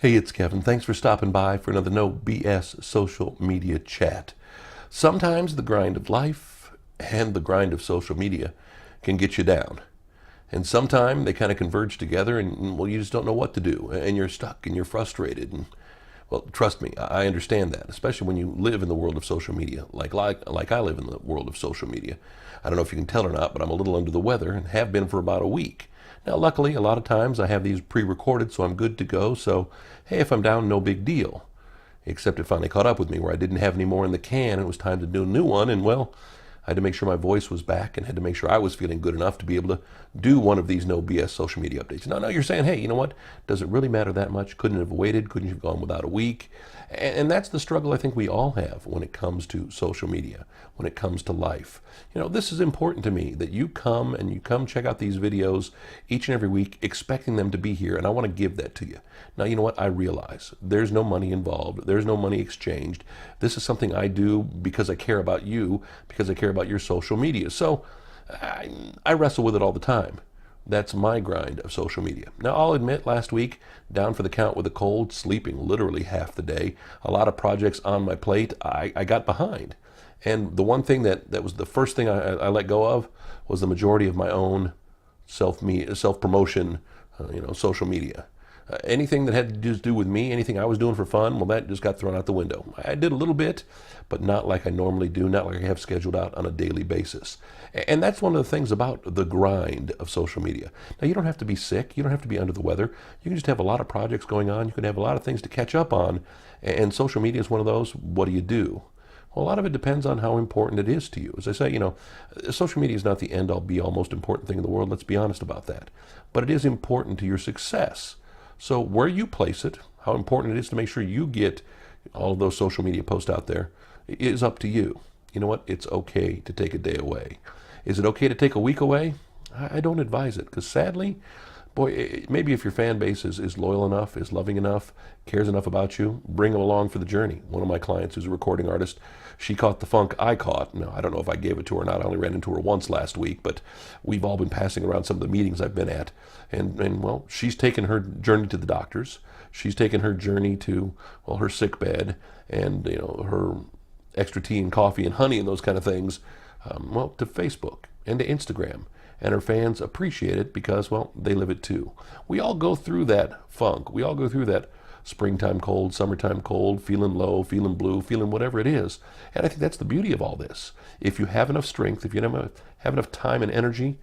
Hey, it's Kevin. Thanks for stopping by for another No BS social media chat. Sometimes the grind of life and the grind of social media can get you down. And sometimes they kind of converge together and, well, you just don't know what to do. And you're stuck and you're frustrated. And, well, trust me, I understand that, especially when you live in the world of social media, like I live in the world of social media. I don't know if you can tell or not, but I'm a little under the weather and have been for about a week. Now, luckily, a lot of times I have these pre-recorded, so I'm good to go. So, hey, if I'm down, no big deal. Except it finally caught up with me where I didn't have any more in the can and it was time to do a new one. And, well, I had to make sure my voice was back and had to make sure I was feeling good enough to be able to do one of these no BS social media updates. Now you're saying, hey, you know what? Does it really matter that much? Couldn't have waited? Couldn't you have gone without a week? And that's the struggle I think we all have when it comes to social media, when it comes to life. You know, this is important to me that you come check out these videos each and every week expecting them to be here, and I want to give that to you. Now, you know what? I realize there's no money involved. There's no money exchanged. This is something I do because I care about you, because I care about your social media. So I wrestle with it all the time. That's my grind of social media. Now, I'll admit, last week, down for the count with a cold, sleeping literally half the day, a lot of projects on my plate, I got behind. And the one thing that was the first thing I let go of was the majority of my own self-promotion, social media. Anything that had to do with me, anything I was doing for fun, well, that just got thrown out the window. I did a little bit, but not like I normally do, not like I have scheduled out on a daily basis. And that's one of the things about the grind of social media. Now, you don't have to be sick. You don't have to be under the weather. You can just have a lot of projects going on. You can have a lot of things to catch up on. And social media is one of those. What do you do? Well, a lot of it depends on how important it is to you. As I say, social media is not the end-all, be-all, most important thing in the world. Let's be honest about that. But it is important to your success. So where you place it, how important it is to make sure you get all of those social media posts out there, is up to you. You know what? It's okay to take a day away. Is it okay to take a week away? I don't advise it, because sadly, boy, maybe if your fan base is loyal enough, is loving enough, cares enough about you, bring them along for the journey. One of my clients who's a recording artist, she caught the funk I caught. Now, I don't know if I gave it to her or not. I only ran into her once last week, but we've all been passing around some of the meetings I've been at. And well, she's taken her journey to the doctors. She's taken her journey to, well, her sick bed and, her extra tea and coffee and honey and those kind of things, to Facebook and to Instagram. And her fans appreciate it because, well, they live it too. We all go through that funk. We all go through that springtime cold, summertime cold, feeling low, feeling blue, feeling whatever it is. And I think that's the beauty of all this. If you have enough strength, if you have enough time and energy,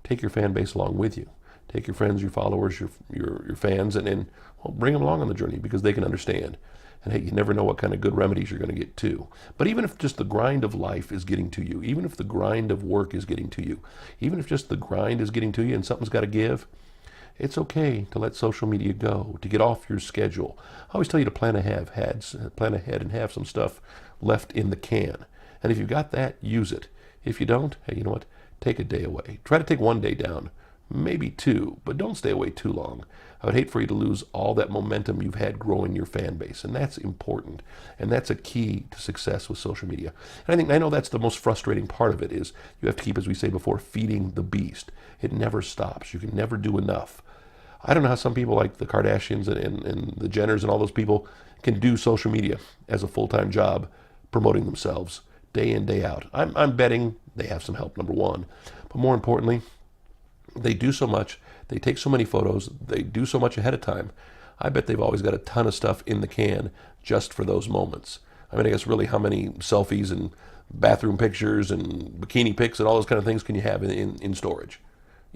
take your fan base along with you. Take your friends, your followers, your fans, and bring them along on the journey because they can understand. And hey, you never know what kind of good remedies you're going to get too. But even if just the grind of life is getting to you, even if the grind of work is getting to you, even if just the grind is getting to you and something's got to give, it's okay to let social media go, to get off your schedule. I always tell you to plan ahead and have some stuff left in the can. And if you've got that, use it. If you don't, hey, you know what? Take a day away. Try to take one day down, maybe two, but don't stay away too long. I would hate for you to lose all that momentum you've had growing your fan base, and that's important, and that's a key to success with social media. And I know that's the most frustrating part of it is you have to keep, as we say before, feeding the beast. It never stops. You can never do enough. I don't know how some people like the Kardashians and the Jenners and all those people can do social media as a full-time job, promoting themselves day in, day out. I'm betting they have some help, number one. But more importantly, they do so much, they take so many photos, they do so much ahead of time. I bet they've always got a ton of stuff in the can just for those moments. I mean, I guess really how many selfies and bathroom pictures and bikini pics and all those kind of things can you have in storage?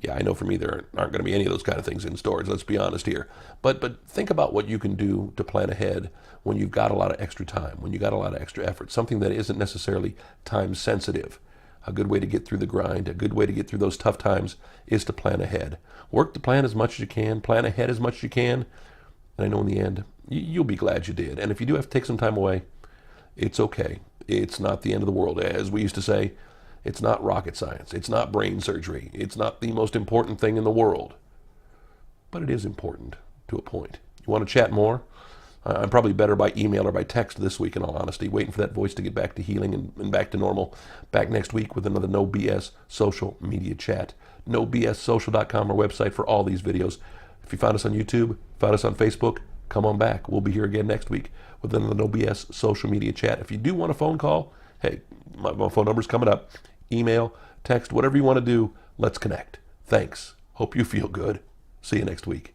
Yeah, I know for me there aren't going to be any of those kind of things in storage, let's be honest here. But think about what you can do to plan ahead when you've got a lot of extra time, when you've got a lot of extra effort, something that isn't necessarily time sensitive. A good way to get through the grind, a good way to get through those tough times is to plan ahead. Work to plan as much as you can, plan ahead as much as you can, and I know in the end, you'll be glad you did. And if you do have to take some time away, it's okay. It's not the end of the world. As we used to say, it's not rocket science. It's not brain surgery. It's not the most important thing in the world. But it is important to a point. You want to chat more? I'm probably better by email or by text this week, in all honesty, waiting for that voice to get back to healing and back to normal. Back next week with another No BS social media chat. NoBSSocial.com, our website for all these videos. If you found us on YouTube, found us on Facebook, come on back. We'll be here again next week with another No BS social media chat. If you do want a phone call, hey, my phone number's coming up. Email, text, whatever you want to do, let's connect. Thanks. Hope you feel good. See you next week.